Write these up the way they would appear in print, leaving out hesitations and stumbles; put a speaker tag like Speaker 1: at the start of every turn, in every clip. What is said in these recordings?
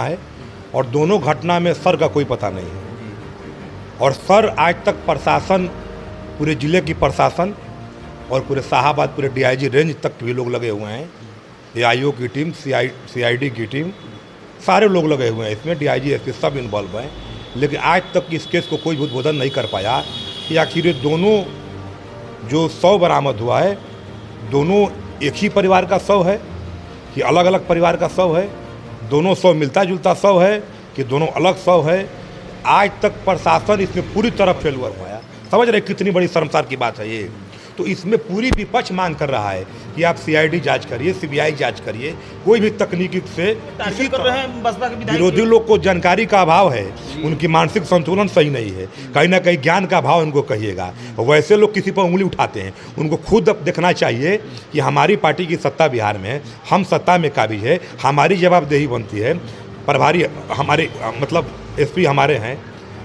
Speaker 1: है और दोनों घटना में सर का कोई पता नहीं है। और सर आज तक प्रशासन, पूरे ज़िले की प्रशासन और पूरे शाहाबाद पूरे डीआईजी रेंज तक भी लोग लगे हुए हैं। एआईओ की टीम, सीआईडी की टीम, सारे लोग लगे हुए हैं इसमें, डीआईजी एसपी सब इन्वॉल्व हैं। लेकिन आज तक इस केस को कोई उद्भोधन नहीं कर पाया कि आखिर ये दोनों जो शव बरामद हुआ है, दोनों एक ही परिवार का शव है कि अलग अलग परिवार का शव है, दोनों शव मिलता जुलता शव है कि दोनों अलग शव है। आज तक प्रशासन इसमें पूरी तरह फेलुअर हुआ है। समझ रहे कितनी बड़ी शर्मसार की बात है ये। तो इसमें पूरी विपक्ष मांग कर रहा है कि आप सीआईडी जांच करिए, सीबीआई जांच करिए, कोई भी तकनीकी से किसी
Speaker 2: कर रहे हैं बसपा के विधायक।
Speaker 1: विरोधी लोग को जानकारी का अभाव है, उनकी मानसिक संतुलन सही नहीं है, कहीं ना कहीं ज्ञान का अभाव उनको कहिएगा। वैसे लोग किसी पर उंगली उठाते हैं, उनको खुद अब देखना चाहिए कि हमारी पार्टी की सत्ता बिहार में है, हम सत्ता में काबिज है, हमारी जवाबदेही बनती है। प्रभारी हमारे मतलब एसपी हमारे हैं,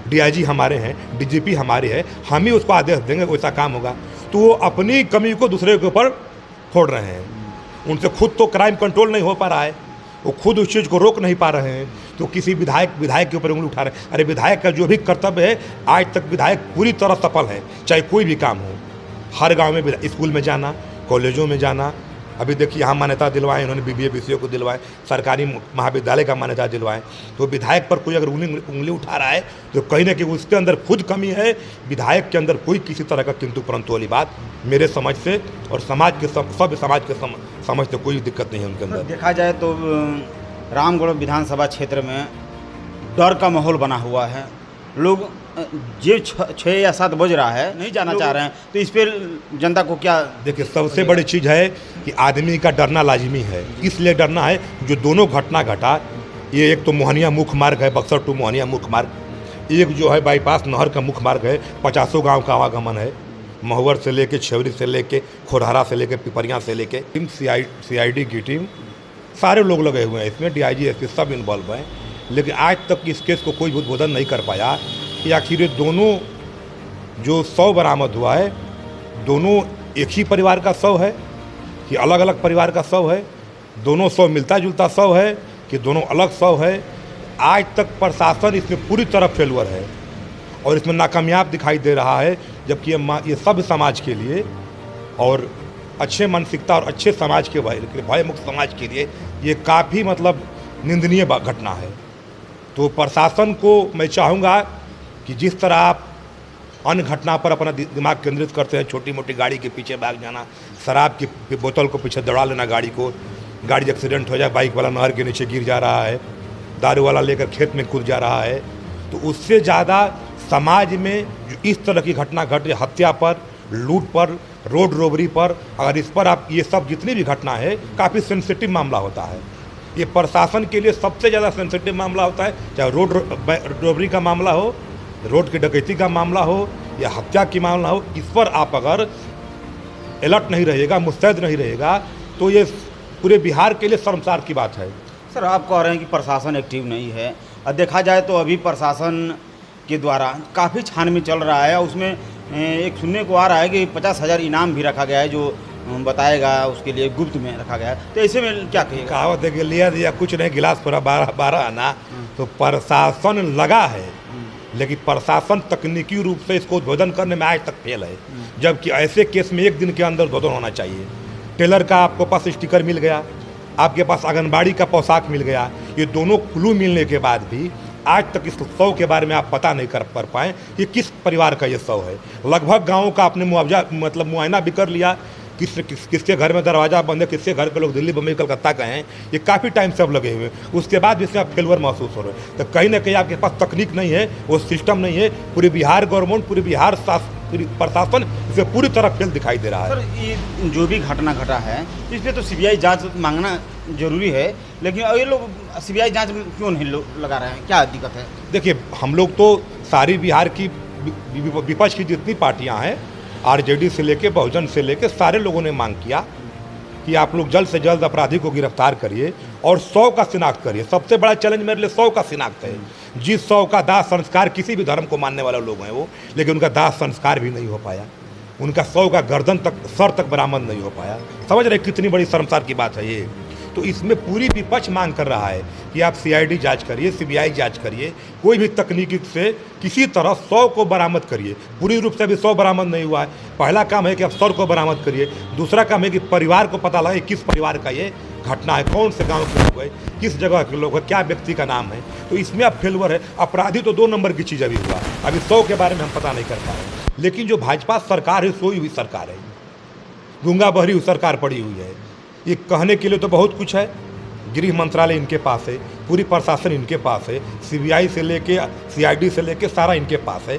Speaker 1: डीआईजी हमारे हैं, डीजीपी हमारे हैं, हम ही उसको आदेश देंगे वैसा काम होगा। तो वो अपनी कमी को दूसरे के ऊपर फोड़ रहे हैं। उनसे खुद तो क्राइम कंट्रोल नहीं हो पा रहा है, वो खुद उस चीज़ को रोक नहीं पा रहे हैं, तो किसी विधायक के ऊपर उंगली उठा रहे हैं। अरे विधायक का जो भी कर्तव्य है, आज तक विधायक पूरी तरह सफल है, चाहे कोई भी काम हो। हर गांव में स्कूल में जाना, कॉलेजों में जाना, अभी देखिए यहाँ मान्यता दिलवाए इन्होंने, बीबीए बीसीए को दिलवाए, सरकारी महाविद्यालय का मान्यता दिलवाए। तो विधायक पर कोई अगर उंगली उठा रहा है तो कहीं ना कहीं उसके अंदर खुद कमी है, विधायक के अंदर कोई किसी तरह का किंतु परंतु वाली बात मेरे समझ से और समाज के सब समाज के समझ से कोई दिक्कत नहीं है उनके अंदर।
Speaker 2: देखा जाए तो रामगढ़ विधानसभा क्षेत्र में डर का माहौल बना हुआ है। लोग जो 6 या 7 बज रहा है नहीं जाना चाह रहे हैं, तो इस पर जनता को क्या?
Speaker 1: देखिए सबसे बड़ी चीज़ है कि आदमी का डरना लाजिमी है, इसलिए डरना है जो दोनों घटना घटा। ये एक तो मोहनिया मुख्य मार्ग है, बक्सर टू मोहनिया मुख्य मार्ग, एक जो है बाईपास नहर का मुख्य मार्ग है, 50 गाँव का आवागमन है, महुवर से लेके छेवरी से लेके खोरहरा से लेके पिपरिया से लेके टीम, सीआईडी की टीम, सारे लोग लगे हुए हैं इसमें, डीआईजी एसपी सब इन्वॉल्व हैं। लेकिन आज तक इस केस को कोई उद्भोधन नहीं कर पाया कि आखिर ये दोनों जो शव बरामद हुआ है, दोनों एक ही परिवार का शव है कि अलग अलग परिवार का शव है, दोनों शव मिलता जुलता शव है कि दोनों अलग शव है। आज तक प्रशासन इसमें पूरी तरह फेलुअर है और इसमें नाकामयाब दिखाई दे रहा है, जबकि ये सब समाज के लिए और अच्छे मानसिकता और अच्छे समाज के भय मुक्त समाज के लिए ये काफ़ी मतलब निंदनीय घटना है। तो प्रशासन को मैं चाहूँगा कि जिस तरह आप अन्य घटना पर अपना दिमाग केंद्रित करते हैं, छोटी मोटी गाड़ी के पीछे भाग जाना, शराब की बोतल को पीछे दौड़ा लेना गाड़ी को, गाड़ी एक्सीडेंट हो जाए, बाइक वाला नहर के नीचे गिर जा रहा है, दारू वाला लेकर खेत में कूद जा रहा है, तो उससे ज़्यादा समाज में जो इस तरह की घटना घट रही, हत्या पर, लूट पर, रोड रोबरी पर, अगर इस पर आप ये सब जितनी भी घटना है, काफ़ी सेंसिटिव मामला होता है। ये प्रशासन के लिए सबसे ज़्यादा सेंसिटिव मामला होता है, चाहे रोड रोबरी का मामला हो, रोड की डकैती का मामला हो या हत्या की मामला हो। इस पर आप अगर अलर्ट नहीं रहेगा, मुस्तैद नहीं रहेगा, तो ये पूरे बिहार के लिए शर्मसार की बात है।
Speaker 2: सर, आप कह रहे हैं कि प्रशासन एक्टिव नहीं है, और देखा जाए तो अभी प्रशासन के द्वारा काफ़ी छानबीन चल रहा है। उसमें एक सुनने को आ रहा है कि 50,000 इनाम भी रखा गया है, जो बताएगा उसके लिए गुप्त में रखा गया है। तो ऐसे में क्या कहिएगा?
Speaker 1: कहावत है कि लिया दिया कुछ नहीं, गिलास पूरा 12 आना। तो प्रशासन लगा है, लेकिन प्रशासन तकनीकी रूप से इसको उद्भोधन करने में आज तक फेल है। जबकि ऐसे केस में 1 दिन के अंदर उद्भोधन होना चाहिए। टेलर का आपको पास स्टिकर मिल गया, आपके पास आंगनबाड़ी का पोशाक मिल गया, ये दोनों क्लू मिलने के बाद भी आज तक इस शव के बारे में आप पता नहीं कर पाए कि किस परिवार का ये शव है। लगभग गाँव का आपने मुआवजा मतलब मुआयना भी कर लिया, किसके घर में दरवाज़ा बंद है, किसके घर के लोग दिल्ली बम्बई कलकत्ता गए हैं, ये काफ़ी टाइम से अब लगे हुए हैं। उसके बाद भी इसमें आप फेलवर महसूस हो रहे हैं। तो कहीं ना कहीं आपके पास तकनीक नहीं है, वो सिस्टम नहीं है। पूरी बिहार गवर्नमेंट, पूरी बिहार प्रशासन इसे पूरी तरह फेल दिखाई दे रहा है।
Speaker 2: सर, ये जो भी घटना घटा है इस पर तो सीबीआई जांच मांगना जरूरी है, लेकिन ये लोग सीबीआई जांच क्यों नहीं लगा रहे हैं? क्या दिक्कत है?
Speaker 1: देखिए, हम लोग तो सारी बिहार की विपक्ष की जितनी पार्टियां हैं, आरजेडी से लेके बहुजन से लेके सारे लोगों ने मांग किया कि आप लोग जल्द से जल्द अपराधी को गिरफ्तार करिए और 100 का शिनाख्त करिए। सबसे बड़ा चैलेंज मेरे लिए 100 का शिनाख्त है। जिस 100 का दाह संस्कार, किसी भी धर्म को मानने वाले लोग हैं वो, लेकिन उनका दाह संस्कार भी नहीं हो पाया, उनका 100 का गर्दन तक, सर तक बरामद नहीं हो पाया। समझ रहे कितनी बड़ी शर्मसार की बात है ये। तो इसमें पूरी विपक्ष मांग कर रहा है कि आप सीआईडी जांच करिए, सीबीआई जांच करिए, कोई भी तकनीकी से किसी तरह 100 को बरामद करिए। पूरी रूप से अभी 100 बरामद नहीं हुआ है। पहला काम है कि आप 100 को बरामद करिए। दूसरा काम है कि परिवार को पता लगे किस परिवार का ये घटना है, कौन से गांव के लोग हैं, किस जगह के लोग हैं, क्या व्यक्ति का नाम है। तो इसमें अब फेलवर है। अपराधी तो 2 नंबर की चीज़ अभी हुआ, अभी 100 के बारे में हम पता नहीं कर पा रहे। लेकिन जो भाजपा सरकार है, सोई हुई सरकार है, गूंगा बहरी हुई सरकार पड़ी हुई है। ये कहने के लिए तो बहुत कुछ है। गृह मंत्रालय इनके पास है, पूरी प्रशासन इनके पास है, सीबीआई से लेके सीआईडी से लेके सारा इनके पास है।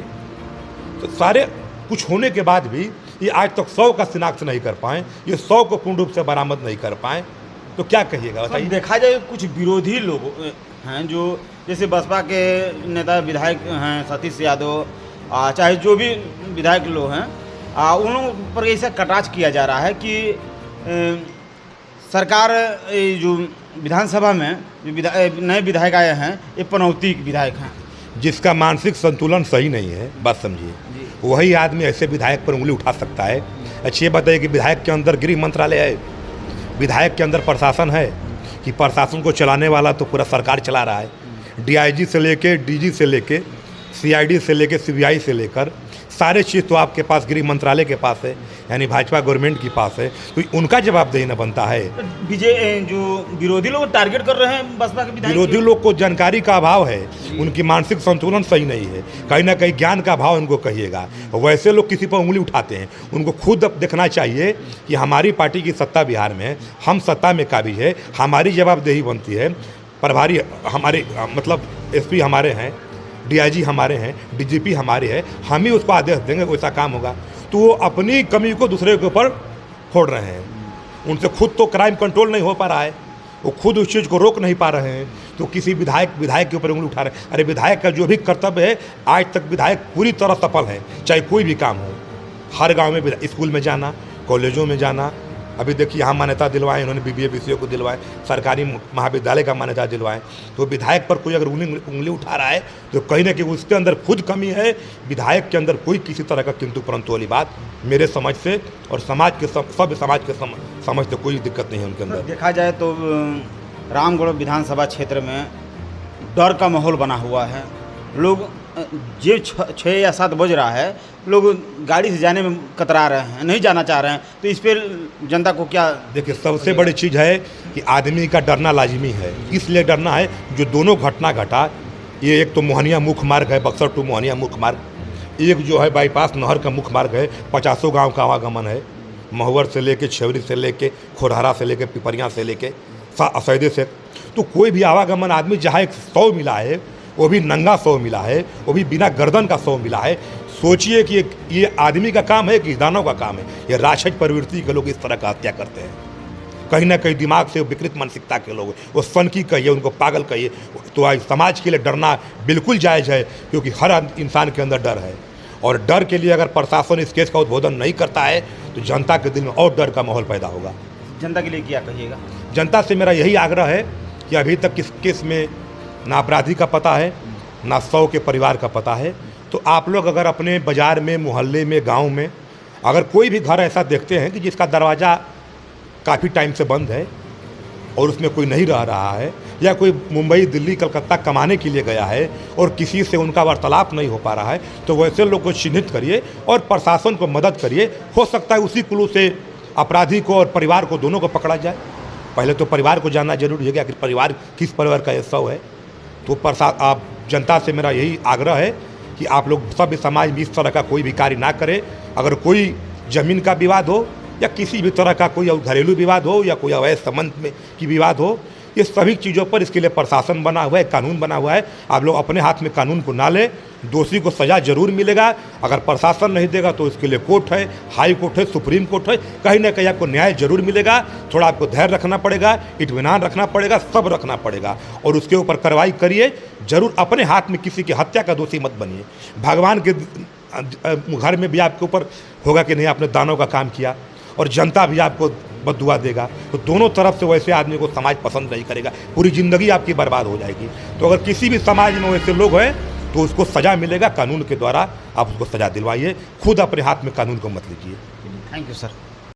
Speaker 1: तो सारे कुछ होने के बाद भी ये आज तक 100 का शिनाख्त नहीं कर पाए, ये 100 को पूर्ण रूप से बरामद नहीं कर पाए। तो क्या कहिएगा बताइए।
Speaker 2: देखा जाए कुछ विरोधी लोग हैं जो जैसे बसपा के नेता विधायक हैं सतीश यादव, चाहे जो भी विधायक लोग हैं, उन लोगों पर ऐसा कटाक्ष किया जा रहा है कि सरकार जो विधानसभा में जो नए विधायक आए हैं ये पनौती विधायक हैं,
Speaker 1: जिसका मानसिक संतुलन सही नहीं है। बात समझिए, वही आदमी ऐसे विधायक पर उंगली उठा सकता है। अच्छी ये बताइए कि विधायक के अंदर गृह मंत्रालय है, विधायक के अंदर प्रशासन है, कि प्रशासन को चलाने वाला तो पूरा सरकार चला रहा है। डीआईजी से लेके डीजी से लेके सीआईडी से लेके सीबीआई से लेकर सारे चीज़ तो आपके पास गृह मंत्रालय के पास है, यानी भाजपा गवर्नमेंट के पास है। तो उनका जवाबदेही न बनता है।
Speaker 2: जो विरोधी लोग टारगेट कर रहे हैं बसपा के विधायक,
Speaker 1: विरोधी लोग को जानकारी का अभाव है, उनकी मानसिक संतुलन सही नहीं है, कहीं ना कहीं ज्ञान का अभाव उनको कहिएगा। वैसे लोग किसी पर उंगली उठाते हैं, उनको खुद अब देखना चाहिए कि हमारी पार्टी की सत्ता बिहार में है, हम सत्ता में काबिज है, हमारी जवाबदेही बनती है। प्रभारी हमारे मतलब एसपी हमारे हैं, डीआईजी हमारे हैं, डीजीपी हमारे हैं, हम ही उसको आदेश देंगे वैसा काम होगा। तो वो अपनी कमी को दूसरे के ऊपर फोड़ रहे हैं। उनसे खुद तो क्राइम कंट्रोल नहीं हो पा रहा है, वो खुद उस चीज़ को रोक नहीं पा रहे हैं, तो किसी विधायक के ऊपर उंगली उठा रहे हैं। अरे विधायक का जो भी कर्तव्य है, आज तक विधायक पूरी तरह सफल है, चाहे कोई भी काम हो। हर गाँव में स्कूल में जाना, कॉलेजों में जाना, अभी देखिए यहाँ मान्यता दिलवाए इन्होंने, बीबीए बीसीए को दिलवाए, सरकारी महाविद्यालय का मान्यता दिलवाए। तो विधायक पर कोई अगर उंगली उठा रहा है तो कहीं ना कहीं उसके अंदर खुद कमी है। विधायक के अंदर कोई किसी तरह का किंतु परंतु वाली बात मेरे समझ से और समाज के सब समाज के समझ से कोई दिक्कत नहीं है उनके अंदर।
Speaker 2: देखा जाए तो रामगढ़ विधानसभा क्षेत्र में डर का माहौल बना हुआ है। लोग जो 6 या 7 बज रहा है, लोग गाड़ी से जाने में कतरा रहे हैं, नहीं जाना चाह रहे हैं। तो इस पर जनता को क्या,
Speaker 1: देखिए सबसे बड़ी चीज़ है कि आदमी का डरना लाजिमी है। इसलिए डरना है जो दोनों घटना घटा, ये एक तो मोहनिया मुख्य मार्ग है, बक्सर टू मोहनिया मुख्य मार्ग, एक जो है बाईपास नहर का मुख्य मार्ग है, 50 गाँव का आवागमन है, महुवर से लेके छेवरी से लेके खोरहारा से लेके पिपरिया से लेके असैदे से। तो कोई भी आवागमन आदमी जहाँ एक 100 मिला है, वो भी नंगा 100 मिला है, वो भी बिना गर्दन का 100 मिला है। सोचिए कि ये आदमी का काम है कि दानव का काम है। ये राक्षस प्रवृत्ति के लोग इस तरह का हत्या करते हैं। कहीं ना कहीं दिमाग से विकृत मानसिकता के लोग, वो सनकी कहिए, उनको पागल कहिए। तो आज समाज के लिए डरना बिल्कुल जायज़ है, क्योंकि हर इंसान के अंदर डर है। और डर के लिए अगर प्रशासन इस केस का उद्बोधन नहीं करता है तो जनता के दिल में और डर का माहौल पैदा होगा।
Speaker 2: जनता के लिए क्या कहिएगा?
Speaker 1: जनता से मेरा यही आग्रह है कि अभी तक किस केस में ना अपराधी का पता है, ना 100 के परिवार का पता है। तो आप लोग अगर अपने बाज़ार में, मोहल्ले में, गांव में अगर कोई भी घर ऐसा देखते हैं कि जिसका दरवाज़ा काफ़ी टाइम से बंद है और उसमें कोई नहीं रह रहा है, या कोई मुंबई, दिल्ली, कलकत्ता कमाने के लिए गया है और किसी से उनका वार्तालाप नहीं हो पा रहा है, तो वैसे लोग को चिन्हित करिए और प्रशासन को मदद करिए। हो सकता है उसी क्लू से अपराधी को और परिवार को, दोनों को पकड़ा जाए। पहले तो परिवार को जानना जरूरी है कि आखिर परिवार किस परिवार का ये 100 है। तो आप जनता से मेरा यही आग्रह है कि आप लोग सब समाज में इस तरह का कोई भी कार्य ना करें। अगर कोई ज़मीन का विवाद हो या किसी भी तरह का कोई घरेलू विवाद हो या कोई अवैध संबंध में की विवाद हो, ये सभी चीज़ों पर इसके लिए प्रशासन बना हुआ है, कानून बना हुआ है। आप लोग अपने हाथ में कानून को ना लें। दोषी को सज़ा जरूर मिलेगा। अगर प्रशासन नहीं देगा तो इसके लिए कोर्ट है, हाई कोर्ट है, सुप्रीम कोर्ट है, कहीं ना कहीं आपको न्याय जरूर मिलेगा। थोड़ा आपको धैर्य रखना पड़ेगा, इत्मीनान रखना पड़ेगा, सब रखना पड़ेगा और उसके ऊपर कार्रवाई करिए जरूर। अपने हाथ में किसी की हत्या का दोषी मत बनिए। भगवान के घर में भी आपके ऊपर होगा कि नहीं आपने दानों का काम किया, और जनता भी आपको बद्दुआ देगा। तो दोनों तरफ से वैसे आदमी को समाज पसंद नहीं करेगा, पूरी ज़िंदगी आपकी बर्बाद हो जाएगी। तो अगर किसी भी समाज में वैसे लोग हैं तो उसको सज़ा मिलेगा कानून के द्वारा। आप उसको सज़ा दिलवाइए, खुद अपने हाथ में कानून को मत लीजिए।
Speaker 2: Thank you sir.